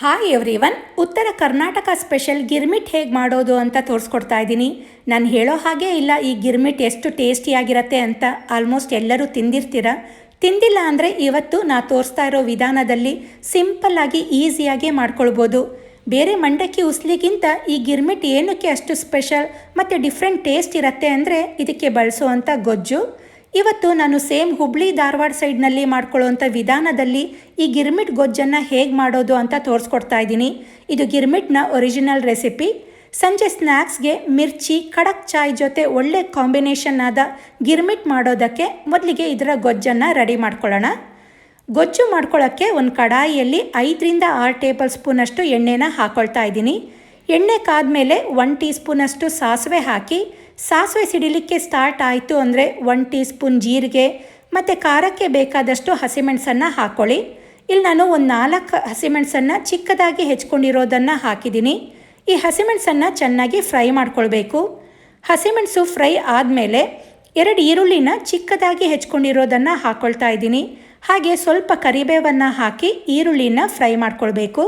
Hi everyone, ಉತ್ತರ Karnataka special girmit ಹೇಗೆ ಮಾಡೋದು ಅಂತ ತೋರಿಸ್ಕೊಡ್ತಾ ಇದ್ದೀನಿ. ನಾನು ಹೇಳೋ ಹಾಗೆ ಇಲ್ಲ ಈ ಗಿರ್ಮಿಟ್ ಎಷ್ಟು ಟೇಸ್ಟಿಯಾಗಿರುತ್ತೆ ಅಂತ. ಆಲ್ಮೋಸ್ಟ್ ಎಲ್ಲರೂ ತಿಂದಿರ್ತೀರ. ತಿಂದಿಲ್ಲ ಅಂದರೆ ಇವತ್ತು ನಾನು ತೋರಿಸ್ತಾ ಇರೋ ವಿಧಾನದಲ್ಲಿ ಸಿಂಪಲ್ಲಾಗಿ ಈಸಿಯಾಗಿ ಮಾಡ್ಕೊಳ್ಬೋದು. ಬೇರೆ ಮಂಡಕ್ಕಿ ಉಸ್ಲಿಗಿಂತ ಈ ಗಿರ್ಮಿಟ್ ಏನಕ್ಕೆ ಅಷ್ಟು ಸ್ಪೆಷಲ್ ಮತ್ತು ಡಿಫ್ರೆಂಟ್ ಟೇಸ್ಟ್ ಇರುತ್ತೆ ಅಂದರೆ ಇದಕ್ಕೆ ಬಳಸುವಂಥ ಗೊಜ್ಜು. ಇವತ್ತು ನಾನು ಸೇಮ್ ಹುಬ್ಳಿ ಧಾರವಾಡ ಸೈಡ್ನಲ್ಲಿ ಮಾಡ್ಕೊಳ್ಳೋವಂಥ ವಿಧಾನದಲ್ಲಿ ಈ ಗಿರ್ಮಿಟ್ ಗೊಜ್ಜನ್ನು ಹೇಗೆ ಮಾಡೋದು ಅಂತ ತೋರಿಸ್ಕೊಡ್ತಾ ಇದ್ದೀನಿ. ಇದು ಗಿರ್ಮಿಟ್ನ ಒರಿಜಿನಲ್ ರೆಸಿಪಿ. ಸಂಜೆ ಸ್ನ್ಯಾಕ್ಸ್ಗೆ ಮಿರ್ಚಿ ಖಡಕ್ ಚಾಯ್ ಜೊತೆ ಒಳ್ಳೆ ಕಾಂಬಿನೇಷನ್ ಆದ ಗಿರ್ಮಿಟ್ ಮಾಡೋದಕ್ಕೆ ಮೊದಲಿಗೆ ಇದರ ಗೊಜ್ಜನ್ನು ರೆಡಿ ಮಾಡ್ಕೊಳ್ಳೋಣ. ಗೊಜ್ಜು ಮಾಡ್ಕೊಳ್ಳೋಕ್ಕೆ ಒಂದು ಕಡಾಯಿಯಲ್ಲಿ 5ರಿಂದ 6 ಟೇಬಲ್ ಸ್ಪೂನಷ್ಟು ಎಣ್ಣೆನ ಹಾಕ್ಕೊಳ್ತಾ ಇದ್ದೀನಿ. ಎಣ್ಣೆ ಕಾದ್ಮೇಲೆ 1 ಟೀ ಸ್ಪೂನಷ್ಟು ಸಾಸಿವೆ ಹಾಕಿ, ಸಾಸಿವೆ ಸಿಡಿಲಿಕ್ಕೆ ಸ್ಟಾರ್ಟ್ ಆಯಿತು ಅಂದರೆ 1 ಟೀ ಸ್ಪೂನ್ ಜೀರಿಗೆ ಮತ್ತು ಖಾರಕ್ಕೆ ಬೇಕಾದಷ್ಟು ಹಸಿಮೆಣಸನ್ನು ಹಾಕ್ಕೊಳ್ಳಿ. ಇಲ್ಲಿ ನಾನು ಒಂದು 4 ಹಸಿಮೆಣಸನ್ನು ಚಿಕ್ಕದಾಗಿ ಹೆಚ್ಕೊಂಡಿರೋದನ್ನು ಹಾಕಿದ್ದೀನಿ. ಈ ಹಸಿಮೆಣಸನ್ನು ಚೆನ್ನಾಗಿ ಫ್ರೈ ಮಾಡ್ಕೊಳ್ಬೇಕು. ಹಸಿಮೆಣಸು ಫ್ರೈ ಆದಮೇಲೆ 2 ಈರುಳ್ಳಿನ ಚಿಕ್ಕದಾಗಿ ಹೆಚ್ಕೊಂಡಿರೋದನ್ನು ಹಾಕ್ಕೊಳ್ತಾ ಇದ್ದೀನಿ. ಹಾಗೆ ಸ್ವಲ್ಪ ಕರಿಬೇವನ್ನು ಹಾಕಿ ಈರುಳ್ಳಿನ ಫ್ರೈ ಮಾಡ್ಕೊಳ್ಬೇಕು.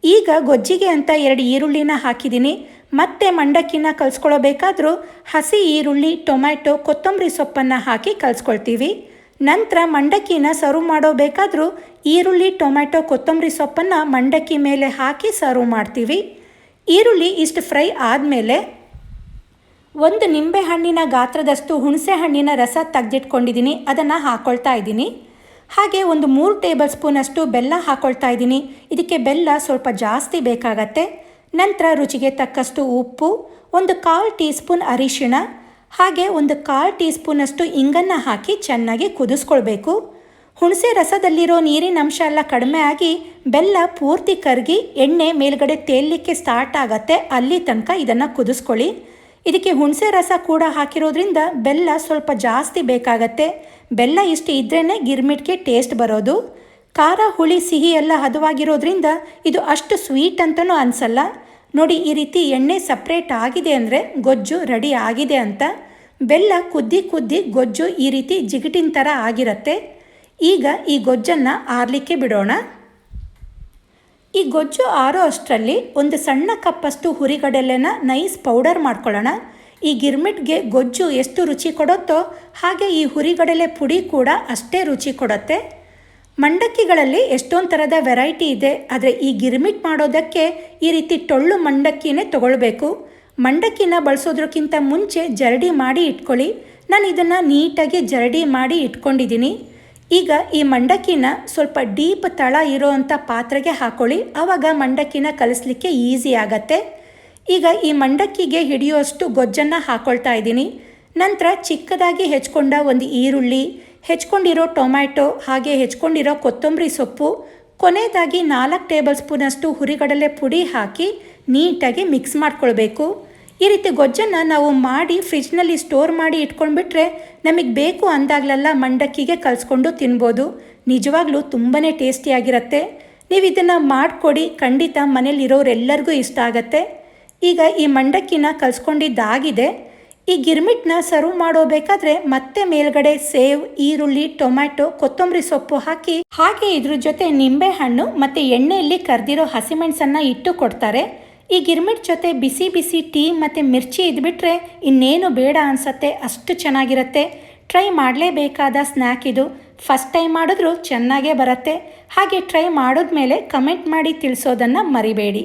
ಈಗ ಗೊಜ್ಜಿಗೆ ಅಂತ 2 ಈರುಳ್ಳಿನ ಹಾಕಿದ್ದೀನಿ. ಮತ್ತೆ ಮಂಡಕ್ಕಿನ ಕಲಿಸ್ಕೊಳ್ಬೇಕಾದ್ರೂ ಹಸಿ ಈರುಳ್ಳಿ, ಟೊಮ್ಯಾಟೊ, ಕೊತ್ತಂಬರಿ ಸೊಪ್ಪನ್ನು ಹಾಕಿ ಕಲಿಸ್ಕೊಳ್ತೀವಿ. ನಂತರ ಮಂಡಕ್ಕಿನ ಸರ್ವ್ ಮಾಡೋಬೇಕಾದ್ರೂ ಈರುಳ್ಳಿ, ಟೊಮ್ಯಾಟೊ, ಕೊತ್ತಂಬರಿ ಸೊಪ್ಪನ್ನು ಮಂಡಕ್ಕಿ ಮೇಲೆ ಹಾಕಿ ಸರ್ವ್ ಮಾಡ್ತೀವಿ. ಈರುಳ್ಳಿ ಇಷ್ಟು ಫ್ರೈ ಆದಮೇಲೆ 1 ನಿಂಬೆ ಹಣ್ಣಿನ ಗಾತ್ರದಷ್ಟು ಹುಣಸೆ ಹಣ್ಣಿನ ರಸ ತೆಗೆದಿಟ್ಕೊಂಡಿದ್ದೀನಿ, ಅದನ್ನು ಹಾಕ್ಕೊಳ್ತಾ ಇದ್ದೀನಿ. ಹಾಗೆ ಒಂದು 3 ಟೇಬಲ್ ಸ್ಪೂನಷ್ಟು ಬೆಲ್ಲ ಹಾಕ್ಕೊಳ್ತಾ ಇದ್ದೀನಿ. ಇದಕ್ಕೆ ಬೆಲ್ಲ ಸ್ವಲ್ಪ ಜಾಸ್ತಿ ಬೇಕಾಗತ್ತೆ. ನಂತರ ರುಚಿಗೆ ತಕ್ಕಷ್ಟು ಉಪ್ಪು, 1/4 ಟೀ ಸ್ಪೂನ್ ಅರಿಶಿಣ, ಹಾಗೆ 1/4 ಟೀ ಸ್ಪೂನಷ್ಟು ಇಂಗನ್ನು ಹಾಕಿ ಚೆನ್ನಾಗಿ ಕುದಿಸ್ಕೊಳ್ಬೇಕು. ಹುಣಸೆ ರಸದಲ್ಲಿರೋ ನೀರಿನ ಅಂಶ ಎಲ್ಲ ಕಡಿಮೆ ಆಗಿ ಬೆಲ್ಲ ಪೂರ್ತಿ ಕರಗಿ ಎಣ್ಣೆ ಮೇಲ್ಗಡೆ ತೇಲಲಿಕ್ಕೆ ಸ್ಟಾರ್ಟ್ ಆಗತ್ತೆ. ಅಲ್ಲಿ ತನಕ ಇದನ್ನು ಕುದಿಸ್ಕೊಳ್ಳಿ. ಇದಕ್ಕೆ ಹುಣಸೆ ರಸ ಕೂಡ ಹಾಕಿರೋದ್ರಿಂದ ಬೆಲ್ಲ ಸ್ವಲ್ಪ ಜಾಸ್ತಿ ಬೇಕಾಗತ್ತೆ. ಬೆಲ್ಲ ಇಷ್ಟು ಇದ್ರೇ ಗಿರ್ಮಿಟ್ಗೆ ಟೇಸ್ಟ್ ಬರೋದು. ಖಾರ, ಹುಳಿ, ಸಿಹಿ ಎಲ್ಲ ಹದವಾಗಿರೋದ್ರಿಂದ ಇದು ಅಷ್ಟು ಸ್ವೀಟ್ ಅಂತಲೂ ಅನಿಸಲ್ಲ. ನೋಡಿ, ಈ ರೀತಿ ಎಣ್ಣೆ ಸಪ್ರೇಟ್ ಆಗಿದೆ ಅಂದರೆ ಗೊಜ್ಜು ರೆಡಿ ಆಗಿದೆ ಅಂತ. ಬೆಲ್ಲ ಕುದ್ದಿ ಕುದ್ದಿ ಗೊಜ್ಜು ಈ ರೀತಿ ಜಿಗಿಟಿನ ಥರ ಆಗಿರುತ್ತೆ. ಈಗ ಈ ಗೊಜ್ಜನ್ನು ಆರಲಿಕ್ಕೆ ಬಿಡೋಣ. ಈ ಗೊಜ್ಜು ಆರೋ ಅಷ್ಟರಲ್ಲಿ 1 ಸಣ್ಣ ಕಪ್ಪಷ್ಟು ಹುರಿಗಡಲೆನ ನೈಸ್ ಪೌಡರ್ ಮಾಡ್ಕೊಳ್ಳೋಣ. ಈ ಗಿರ್ಮಿಟ್ಗೆ ಗೊಜ್ಜು ಎಷ್ಟು ರುಚಿ ಕೊಡುತ್ತೋ ಹಾಗೆ ಈ ಹುರಿಗಡಲೆ ಪುಡಿ ಕೂಡ ಅಷ್ಟೇ ರುಚಿ ಕೊಡುತ್ತೆ. ಮಂಡಕ್ಕಿಗಳಲ್ಲಿ ಎಷ್ಟೊಂದು ಥರದ ವೆರೈಟಿ ಇದೆ, ಆದರೆ ಈ ಗಿರ್ಮಿಟ್ ಮಾಡೋದಕ್ಕೆ ಈ ರೀತಿ ಟೊಳ್ಳು ಮಂಡಕ್ಕಿನೇ ತೊಗೊಳ್ಬೇಕು. ಮಂಡಕ್ಕಿನ ಬಳಸೋದ್ರಕ್ಕಿಂತ ಮುಂಚೆ ಜರಡಿ ಮಾಡಿ ಇಟ್ಕೊಳ್ಳಿ. ನಾನು ಇದನ್ನು ನೀಟಾಗಿ ಜರಡಿ ಮಾಡಿ ಇಟ್ಕೊಂಡಿದ್ದೀನಿ. ಈಗ ಈ ಮಂಡಕ್ಕಿನ ಸ್ವಲ್ಪ ಡೀಪ್ ತಳ ಇರೋವಂಥ ಪಾತ್ರೆಗೆ ಹಾಕ್ಕೊಳ್ಳಿ. ಆವಾಗ ಮಂಡಕ್ಕಿನ ಕಲಿಸ್ಲಿಕ್ಕೆ ಈಸಿ ಆಗತ್ತೆ. ಈಗ ಈ ಮಂಡಕ್ಕಿಗೆ ಹಿಡಿಯುವಷ್ಟು ಗೊಜ್ಜನ್ನು ಹಾಕ್ಕೊಳ್ತಾ ಇದ್ದೀನಿ. ನಂತರ ಚಿಕ್ಕದಾಗಿ ಹೆಚ್ಕೊಂಡ 1 ಈರುಳ್ಳಿ, ಹೆಚ್ಕೊಂಡಿರೋ ಟೊಮ್ಯಾಟೊ, ಹಾಗೆ ಹೆಚ್ಕೊಂಡಿರೋ ಕೊತ್ತಂಬರಿ ಸೊಪ್ಪು, ಕೊನೆಯದಾಗಿ 4 ಟೇಬಲ್ ಸ್ಪೂನಷ್ಟು ಹುರಿಗಡಲೆ ಪುಡಿ ಹಾಕಿ ನೀಟಾಗಿ ಮಿಕ್ಸ್ ಮಾಡ್ಕೊಳ್ಬೇಕು. ಈ ರೀತಿ ಗೊಜ್ಜನ್ನು ನಾವು ಮಾಡಿ ಫ್ರಿಜ್ನಲ್ಲಿ ಸ್ಟೋರ್ ಮಾಡಿ ಇಟ್ಕೊಂಡ್ಬಿಟ್ರೆ ನಮಗೆ ಬೇಕು ಅಂದಾಗಲೆಲ್ಲ ಮಂಡಕ್ಕಿಗೆ ಕಲಿಸ್ಕೊಂಡು ತಿನ್ಬೋದು. ನಿಜವಾಗ್ಲೂ ತುಂಬಾ ಟೇಸ್ಟಿಯಾಗಿರುತ್ತೆ. ನೀವು ಇದನ್ನು ಮಾಡಿಕೊಡಿ, ಖಂಡಿತ ಮನೇಲಿರೋರೆಲ್ಲರಿಗೂ ಇಷ್ಟ ಆಗುತ್ತೆ. ಈಗ ಈ ಮಂಡಕ್ಕಿನ ಕಲಿಸ್ಕೊಂಡಿದ್ದಾಗಿದೆ. ಈ ಗಿರ್ಮಿಟ್ನ ಸರ್ವ್ ಮಾಡೋಬೇಕಾದ್ರೆ ಮತ್ತೆ ಮೇಲ್ಗಡೆ ಸೇವ್, ಈರುಳ್ಳಿ, ಟೊಮ್ಯಾಟೊ, ಕೊತ್ತಂಬರಿ ಸೊಪ್ಪು ಹಾಕಿ, ಹಾಗೆ ಇದ್ರ ಜೊತೆ ನಿಂಬೆ ಹಣ್ಣು ಮತ್ತು ಎಣ್ಣೆಯಲ್ಲಿ ಕರೆದಿರೋ ಹಸಿಮೆಣಸನ್ನು ಇಟ್ಟು ಕೊಡ್ತಾರೆ. ಈ ಗಿರ್ಮಿಟ್ ಜೊತೆ ಬಿಸಿ ಬಿಸಿ ಟೀ ಮತ್ತು ಮಿರ್ಚಿ ಇದ್ಬಿಟ್ರೆ ಇನ್ನೇನು ಬೇಡ ಅನಿಸತ್ತೆ, ಅಷ್ಟು ಚೆನ್ನಾಗಿರುತ್ತೆ. ಟ್ರೈ ಮಾಡಲೇಬೇಕಾದ ಸ್ನ್ಯಾಕ್ ಇದು. ಫಸ್ಟ್ ಟೈಮ್ ಮಾಡಿದ್ರೂ ಚೆನ್ನಾಗೇ ಬರುತ್ತೆ. ಹಾಗೆ ಟ್ರೈ ಮಾಡಿದ್ಮೇಲೆ ಕಮೆಂಟ್ ಮಾಡಿ ತಿಳಿಸೋದನ್ನು ಮರಿಬೇಡಿ.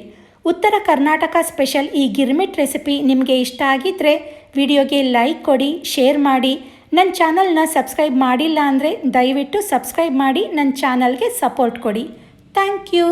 ಉತ್ತರ ಕರ್ನಾಟಕ ಸ್ಪೆಷಲ್ ಈ ಗಿರ್ಮಿಟ್ ರೆಸಿಪಿ ನಿಮಗೆ ಇಷ್ಟ ಆಗಿದ್ದರೆ ವಿಡಿಯೋಗೆ ಲೈಕ್ ಕೊಡಿ, ಶೇರ್ ಮಾಡಿ. ನನ್ನ ಚಾನಲ್ನ ಸಬ್ಸ್ಕ್ರೈಬ್ ಮಾಡಿಲ್ಲ ಅಂದರೆ ದಯವಿಟ್ಟು ಸಬ್ಸ್ಕ್ರೈಬ್ ಮಾಡಿ ನನ್ನ ಚಾನಲ್ಗೆ ಸಪೋರ್ಟ್ ಕೊಡಿ. Thank you.